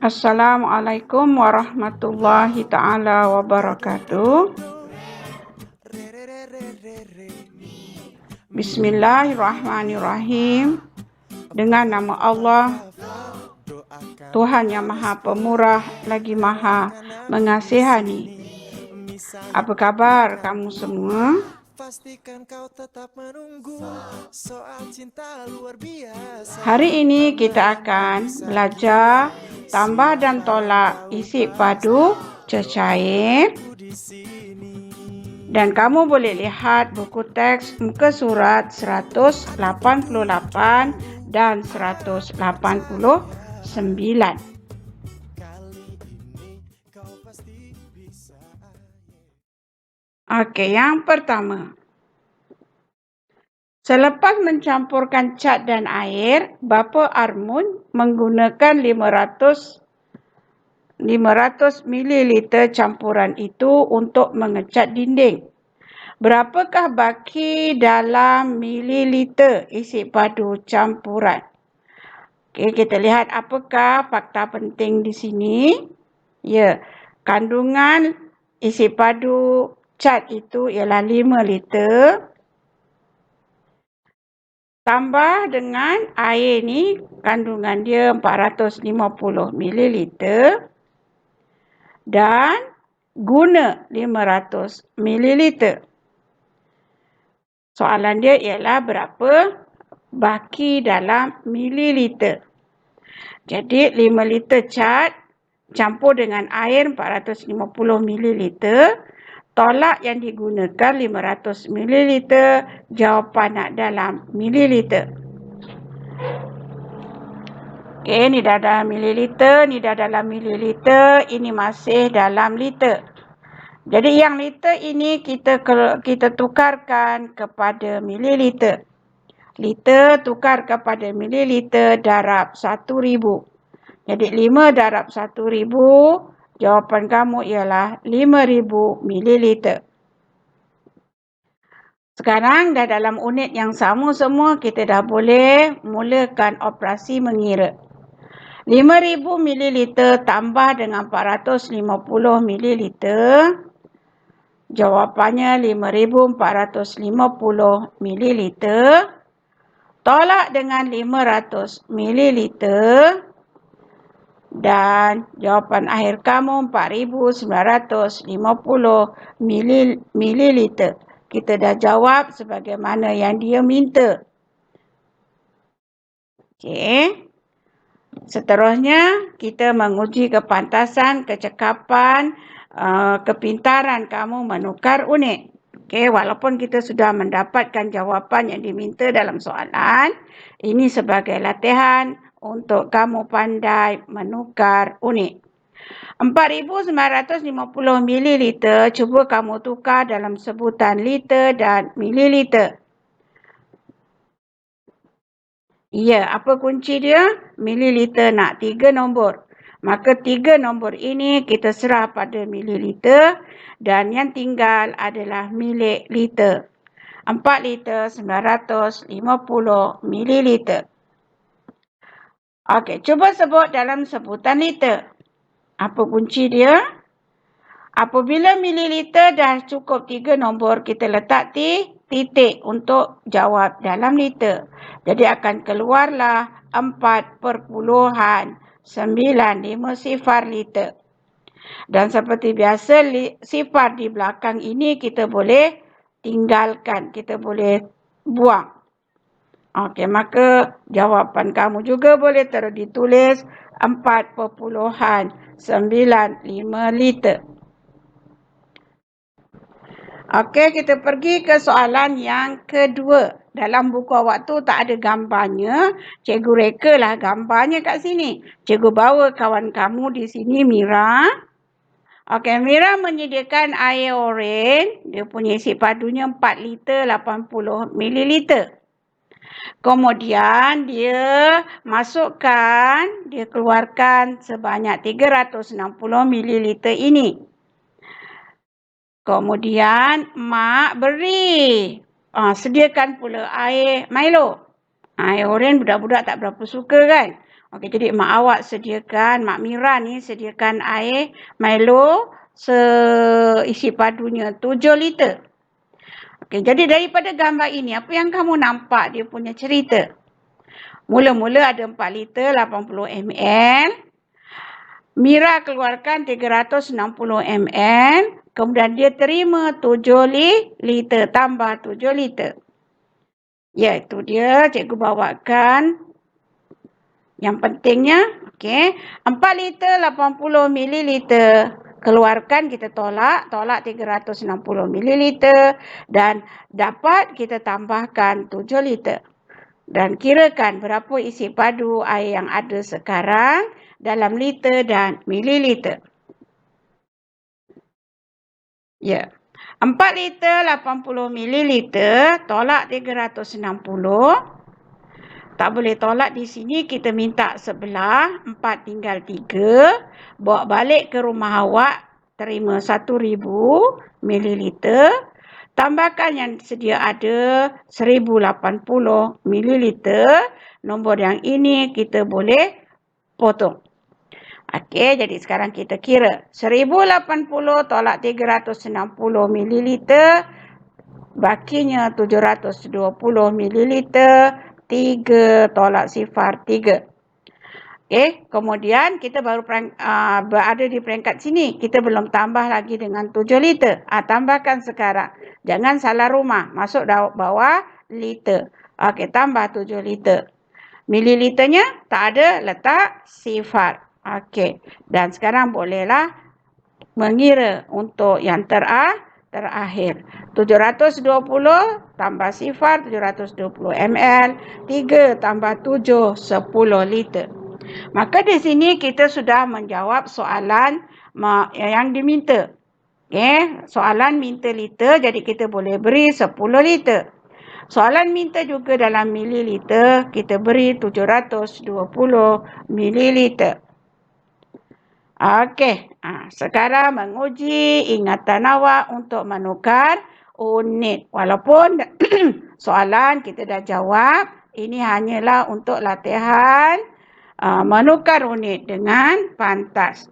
Assalamualaikum warahmatullahi ta'ala wabarakatuh. Bismillahirrahmanirrahim. Dengan nama Allah, Tuhan yang Maha Pemurah lagi Maha Mengasihani. Apa kabar kamu semua? Pastikan kau tetap menunggu soal cinta luar biasa. Hari ini kita akan belajar tambah dan tolak isi padu cecair. Dan kamu boleh lihat buku teks muka surat 188 dan 189. Oke, yang pertama. Selepas mencampurkan cat dan air, Bapa Armun menggunakan 500 ml campuran itu untuk mengecat dinding. Berapakah baki dalam mililiter isi padu campuran? Okey, kita lihat apakah fakta penting di sini. Ya, kandungan isi padu cat itu ialah 5 liter. Tambah dengan air ni, kandungan dia 450 ml. Dan guna 500 ml. Soalan dia ialah berapa baki dalam mililiter. Jadi 5 liter cat campur dengan air 450 ml. Tolak yang digunakan 500 ml. Jawapan nak dalam mililiter. Okey, ni dah dalam mililiter, ni dah dalam mililiter, ini masih dalam liter. Jadi yang liter ini kita tukarkan kepada mililiter. Liter tukar kepada mililiter darab 1000. Jadi 5 darab 1000, jawapan kamu ialah 5000 mililiter. Sekarang dah dalam unit yang sama semua, kita dah boleh mulakan operasi mengira. 5000 mililiter tambah dengan 450 mililiter. Jawapannya 5450 mililiter. Tolak dengan 500 mililiter. Dan jawapan akhir kamu 4950 mililiter. Kita dah jawab sebagaimana yang dia minta. Okey. Seterusnya, kita menguji kepantasan, kecekapan, kepintaran kamu menukar unit. Okey, walaupun kita sudah mendapatkan jawapan yang diminta dalam soalan, ini sebagai latihan untuk kamu pandai menukar unit. 4950 mililiter, cuba kamu tukar dalam sebutan liter dan mililiter. Ya, apa kunci dia? Mililiter nak 3 nombor. Maka 3 nombor ini kita serah pada mililiter dan yang tinggal adalah milik liter. 4 liter 950 mililiter. Okey, cuba sebut dalam sebutan liter. Apa kunci dia? Apabila mililiter dah cukup 3 nombor, kita letak titik untuk jawab dalam liter. Jadi akan keluarlah 4.950 liter. Dan seperti biasa, sifar di belakang ini kita boleh tinggalkan, kita boleh buang. Okey, maka jawapan kamu juga boleh terus ditulis 4.95 liter. Okey, kita pergi ke soalan yang kedua. Dalam buku awak tu tak ada gambarnya. Cikgu rekalah gambarnya kat sini. Cikgu bawa kawan kamu di sini, Mira. Okey, Mira menyediakan air oren. Dia punya isi padunya 4 liter 80 mililiter. Kemudian dia masukkan, dia keluarkan sebanyak 360 mililiter ini. Kemudian mak beri. Sediakan pula air Milo. Air oren budak-budak tak berapa suka kan. Okey, jadi mak awak sediakan, Mak Mira ni sediakan air Milo isi padunya 7 liter. Okey, jadi daripada gambar ini, apa yang kamu nampak dia punya cerita? Mula-mula ada 4 liter 80 ml. Mira keluarkan 360 ml. Kemudian dia terima 7 liter tambah 7 liter. Ya, itu dia cikgu bawakan. Yang pentingnya, okey, 4 liter 80 mililiter. Keluarkan, kita tolak 360 mililiter dan dapat kita tambahkan 7 liter. Dan kirakan berapa isi padu air yang ada sekarang dalam liter dan mililiter. Ya. 4 liter 80 mililiter tolak 360. Tak boleh tolak di sini, kita minta sebelah, 4 tinggal 3. Bawa balik ke rumah awak, terima 1000 mililiter. Tambahkan yang sedia ada 1080 mililiter. Nombor yang ini kita boleh potong. Okey, jadi sekarang kita kira 1080 tolak 360 mililiter. Bakinya 720 mililiter. 3 tolak 3. Okey, kemudian kita baru berada di peringkat sini. Kita belum tambah lagi dengan 7 liter. Tambahkan sekarang. Jangan salah rumah. Masuk bawah liter. Okey, tambah 7 liter. Mililiternya tak ada, letak 0. Okey, dan sekarang bolehlah mengira untuk yang terakhir. 720 tambah 0, 720 ml. 3 tambah 7, 10 liter. Maka di sini kita sudah menjawab soalan yang diminta. Okay? Soalan minta liter, jadi kita boleh beri 10 liter. Soalan minta juga dalam mililiter, kita beri 720 mililiter. Okey, sekarang menguji ingatan awak untuk menukar unit. Walaupun soalan kita dah jawab, ini hanyalah untuk latihan menukar unit dengan pantas.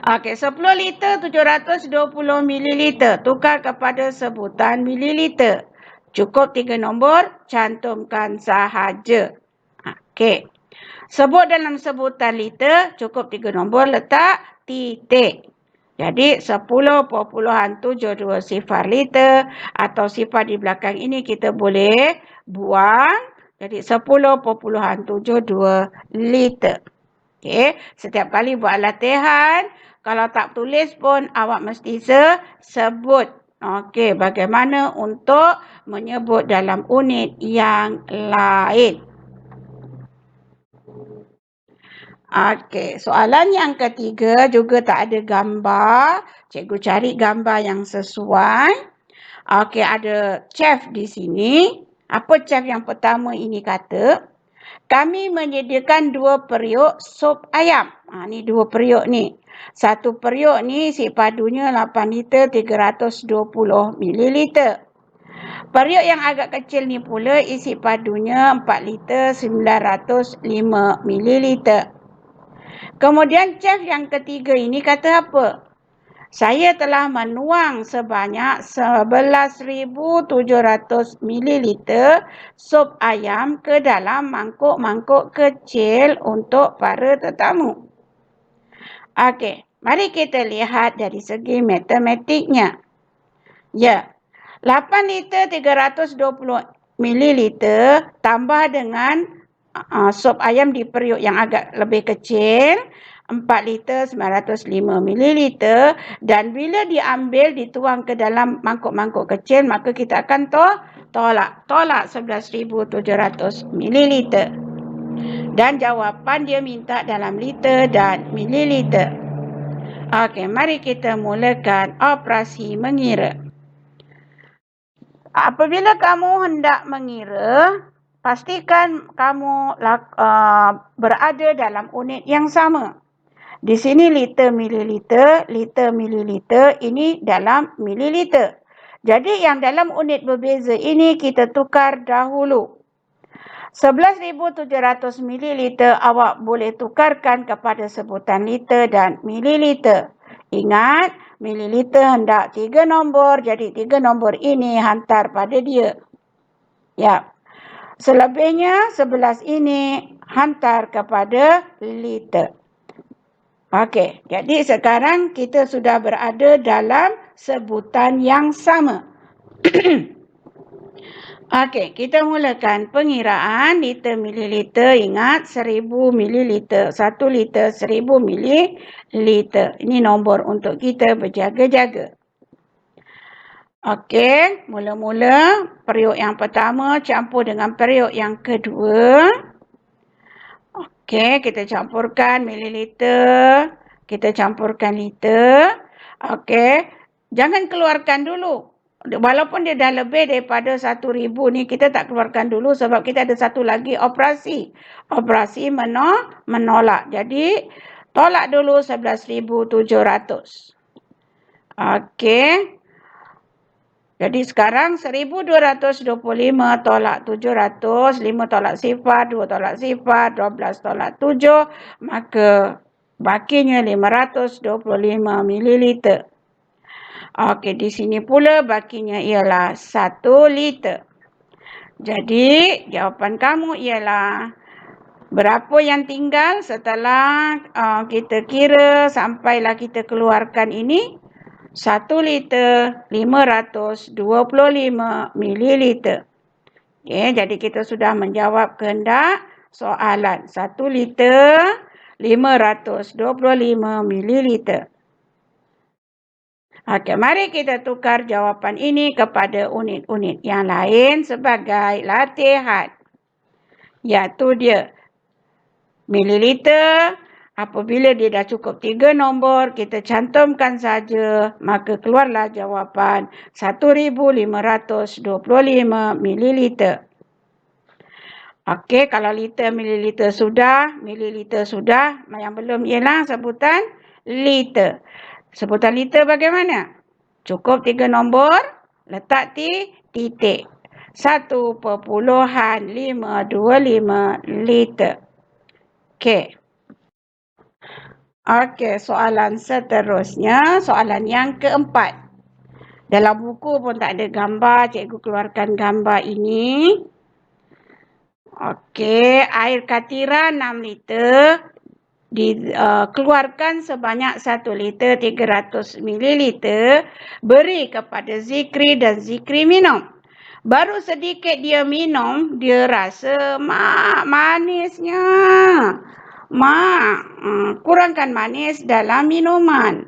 Okey, 10 liter 720 mililiter. Tukar kepada sebutan mililiter. Cukup 3 nombor, cantumkan sahaja. Okey. Sebut dalam sebutan liter, cukup 3 nombor, letak titik. Jadi 10.720 liter atau sifar di belakang ini kita boleh buang. Jadi 10.72 liter. Okey, setiap kali buat latihan, kalau tak tulis pun awak mesti sebut. Okey, bagaimana untuk menyebut dalam unit yang lain. Okey, soalan yang ketiga juga tak ada gambar. Cikgu cari gambar yang sesuai. Okey, ada chef di sini. Apa chef yang pertama ini kata? Kami menyediakan 2 periuk sup ayam. Ni 2 periuk ni. 1 periuk ni isi padunya 8 liter 320 mililiter. Periuk yang agak kecil ni pula isi padunya 4 liter 905 mililiter. Kemudian chef yang ketiga ini kata apa? Saya telah menuang sebanyak 11,700 mililiter sup ayam ke dalam mangkuk-mangkuk kecil untuk para tetamu. Okey, mari kita lihat dari segi matematiknya. Ya, 8 liter 320 mililiter tambah dengan sup ayam di periuk yang agak lebih kecil, 4 liter 905 mililiter, dan bila diambil dituang ke dalam mangkuk-mangkuk kecil, maka kita akan tolak 11,700 mililiter. Dan jawapan dia minta dalam liter dan mililiter. Okey, mari kita mulakan operasi mengira. Apabila kamu hendak mengira, pastikan kamu berada dalam unit yang sama. Di sini liter mililiter, ini dalam mililiter. Jadi yang dalam unit berbeza ini kita tukar dahulu. 11,700 mililiter awak boleh tukarkan kepada sebutan liter dan mililiter. Ingat, mililiter hendak 3 nombor, jadi 3 nombor ini hantar pada dia. Ya. Selebihnya 11 ini hantar kepada liter. Okey, jadi sekarang kita sudah berada dalam sebutan yang sama. Okey, kita mulakan pengiraan liter mililiter. Ingat 1000 mililiter. 1 liter 1000 mililiter. Ini nombor untuk kita berjaga-jaga. Okey, mula-mula periuk yang pertama campur dengan periuk yang kedua. Okey, kita campurkan mililiter. Kita campurkan liter. Okey, jangan keluarkan dulu. Walaupun dia dah lebih daripada 1,000 ni, kita tak keluarkan dulu sebab kita ada satu lagi operasi. Operasi menolak. Jadi, tolak dulu 11,700. Okey. Jadi sekarang 1,225 tolak 700, 5 tolak 0, 2 tolak 0, 12 tolak 7, maka bakinya 525 mililiter. Okey, di sini pula bakinya ialah 1 liter. Jadi, jawapan kamu ialah berapa yang tinggal setelah kita kira sampailah kita keluarkan ini? 1 liter 525 mililiter. Okay, jadi kita sudah menjawab kehendak soalan. 1 liter 525 mililiter. Okey, mari kita tukar jawapan ini kepada unit-unit yang lain sebagai latihan. Iaitu dia mililiter. Apabila dia dah cukup 3 nombor, kita cantumkan saja, maka keluarlah jawapan 1,525 mililiter. Okey, kalau liter, mililiter sudah, yang belum ialah sebutan liter. Sebutan liter bagaimana? Cukup 3 nombor, letak titik. 1,525 liter. Okey. Okey, soalan seterusnya, soalan yang keempat. Dalam buku pun tak ada gambar, cikgu keluarkan gambar ini. Okey, air katira 6 liter dikeluarkan sebanyak 1 liter 300 mililiter, beri kepada Zikri dan Zikri minum. Baru sedikit dia minum, dia rasa manisnya. Kurangkan manis dalam minuman.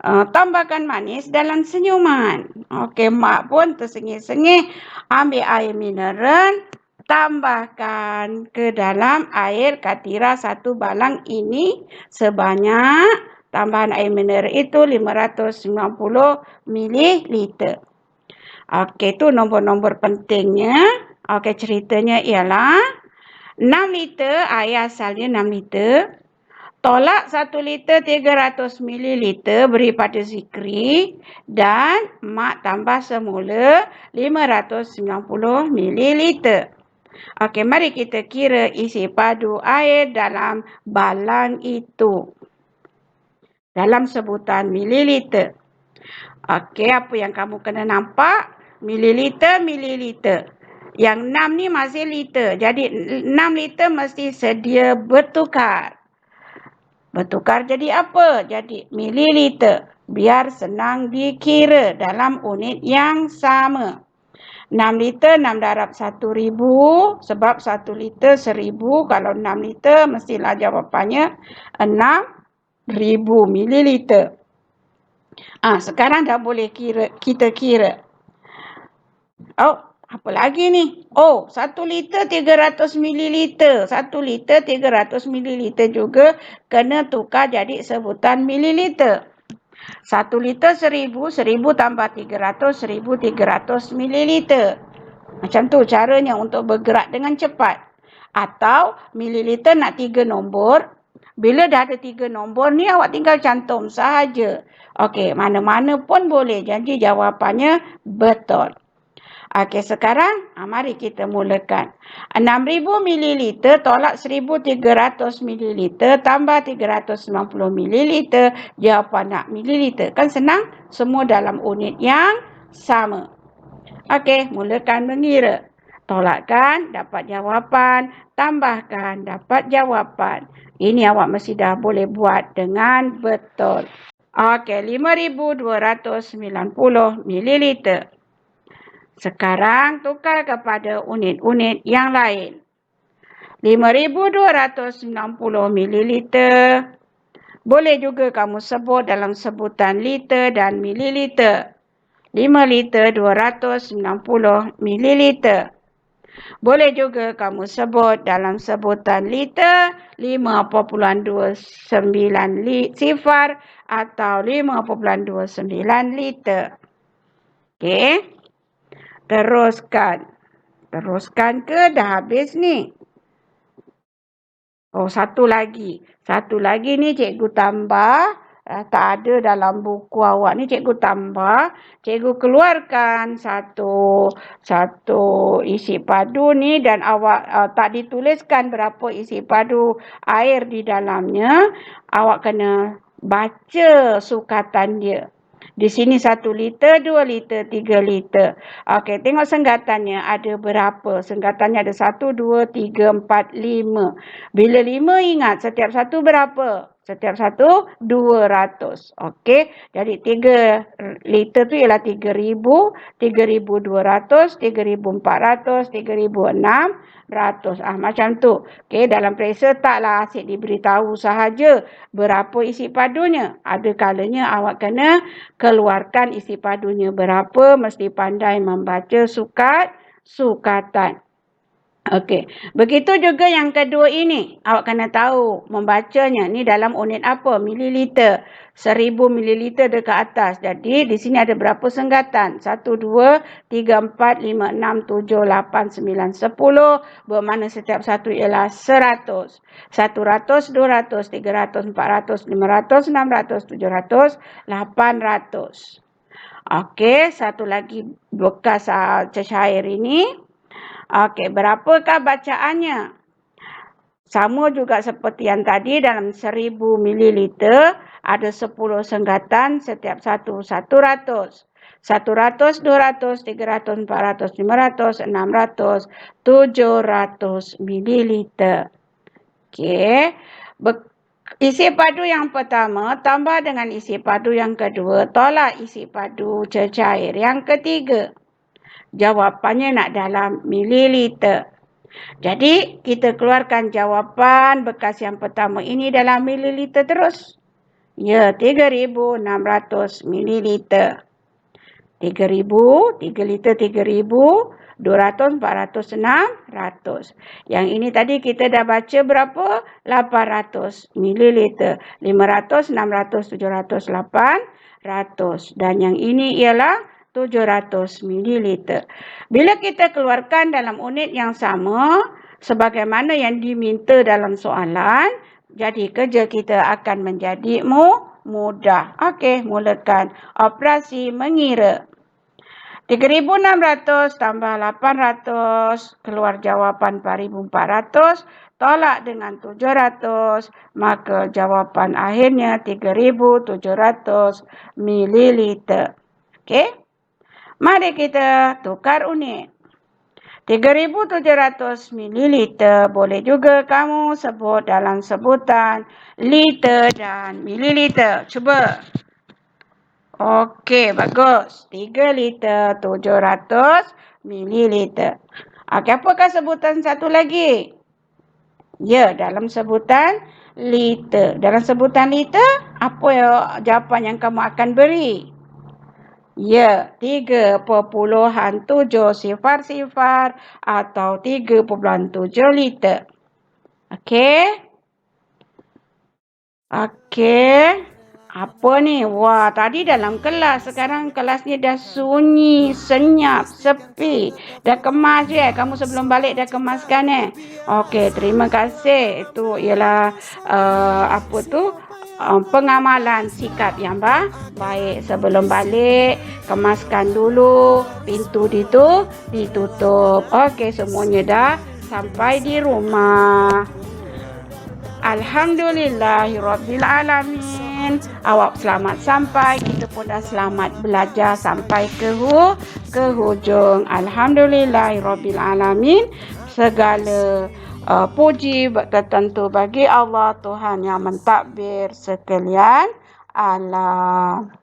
Tambahkan manis dalam senyuman. Okey, mak pun tersengih-sengih ambil air mineral, tambahkan ke dalam air katira 1 balang ini sebanyak tambahan air mineral itu 590 mililiter. Okey, itu nombor-nombor pentingnya. Okey, ceritanya ialah 6 liter, air asalnya 6 liter. Tolak 1 liter 300 mililiter beri pada Zikri dan mak tambah semula 590 mililiter. Okey, mari kita kira isi padu air dalam balang itu. Dalam sebutan mililiter. Okey, apa yang kamu kena nampak? Mililiter. Yang 6 ni masih liter. Jadi 6 liter mesti sedia bertukar. Bertukar jadi apa? Jadi mililiter. Biar senang dikira dalam unit yang sama. 6 liter 6 darab 1,000. Sebab 1 liter 1,000. Kalau 6 liter mestilah jawapannya 6,000 mililiter. Sekarang dah boleh kita kira. Apa lagi ni? 1 liter 300 mililiter. 1 liter 300 mililiter juga kena tukar jadi sebutan mililiter. 1 liter 1,000. 1,000 tambah 300. 1,300 mililiter. Macam tu caranya untuk bergerak dengan cepat. Atau mililiter nak 3 nombor. Bila dah ada 3 nombor ni awak tinggal cantum sahaja. Okey, mana-mana pun boleh. Janji jawapannya betul. Okey, sekarang mari kita mulakan. 6,000 mililiter tolak 1,300 mililiter tambah 390 mililiter. Jawapan nak mililiter. Kan senang? Semua dalam unit yang sama. Okey, mulakan mengira. Tolakkan, dapat jawapan. Tambahkan, dapat jawapan. Ini awak mesti dah boleh buat dengan betul. Okey, 5,290 mililiter. Sekarang tukar kepada unit-unit yang lain. 5,290 mililiter. Boleh juga kamu sebut dalam sebutan liter dan mililiter. 5,290 mililiter. Boleh juga kamu sebut dalam sebutan liter 5.29 atau 5.29 liter. Okey. Teruskan. Teruskan ke dah habis ni? Oh, satu lagi. Satu lagi ni cikgu tambah. Tak ada dalam buku awak ni cikgu tambah. Cikgu keluarkan satu isi padu ni dan awak tak dituliskan berapa isi padu air di dalamnya. Awak kena baca sukatan dia. Di sini 1 liter, 2 liter, 3 liter. Okey, tengok senggatannya ada berapa. Senggatannya ada 1, 2, 3, 4, 5. Bila 5 ingat setiap satu berapa? Setiap satu 200. Okey, jadi 3 liter tu ialah 3,000, 3,200, 3,400, 3,600. Macam tu. Okey, dalam periksa taklah asyik diberitahu sahaja berapa isi padunya. Ada kalanya awak kena keluarkan isi padunya berapa, mesti pandai membaca sukatan. Okey, begitu juga yang kedua ini. Awak kena tahu membacanya ni dalam unit apa? Mililiter. 1,000 mililiter dekat atas. Jadi di sini ada berapa senggatan? 1, 2, 3, 4, 5, 6, 7, 8, 9, 10. Bermakna setiap satu ialah 100. 100, 200, 300, 400, 500, 600, 700, 800. Okey, satu lagi bekas cecair ini. Okey, berapakah bacaannya? Sama juga seperti yang tadi dalam 1,000 mililiter ada 10 senggatan setiap satu 100. 100, 200, 300, 400, 500, 600, 700 mililiter. Okey. Isi padu yang pertama tambah dengan isi padu yang kedua, tolak isi padu cecair yang ketiga. Jawapannya nak dalam mililiter. Jadi, kita keluarkan jawapan bekas yang pertama ini dalam mililiter terus. Ya, 3,600 mililiter. 3,000, 3 liter 3,000, 200, 400, 600. Yang ini tadi kita dah baca berapa? 800 mililiter. 500, 600, 700, 800. Dan yang ini ialah 700 mililiter. Bila kita keluarkan dalam unit yang sama, sebagaimana yang diminta dalam soalan, jadi kerja kita akan menjadi mudah. Okey, mulakan operasi mengira. 3,600 tambah 800, keluar jawapan 4,400, tolak dengan 700, maka jawapan akhirnya 3,700 mililiter. Okey? Mari kita tukar unit. 3,700 mililiter boleh juga kamu sebut dalam sebutan liter dan mililiter. Cuba. Okey, bagus. 3 liter 700 mililiter. Okey, apakah sebutan satu lagi? Ya, dalam sebutan liter. Dalam sebutan liter, apa jawapan yang kamu akan beri? Ya, 3.700 atau 3.7 liter. Okey? Okey. Apa ni? Wah, tadi dalam kelas. Sekarang kelas ni dah sunyi, senyap, sepi. Dah kemas je. Kamu sebelum balik dah kemaskan Okey, terima kasih. Itu ialah pengamalan sikap yang baik. Sebelum balik, kemaskan dulu, pintu ditutup. Okey, semuanya dah sampai di rumah. Alhamdulillahirabbil alamin. Awak selamat sampai, kita pun dah selamat belajar sampai ke hujung. Alhamdulillahirabbil alamin. Segala puji tertentu bagi Allah, Tuhan yang mentadbir sekalian alam.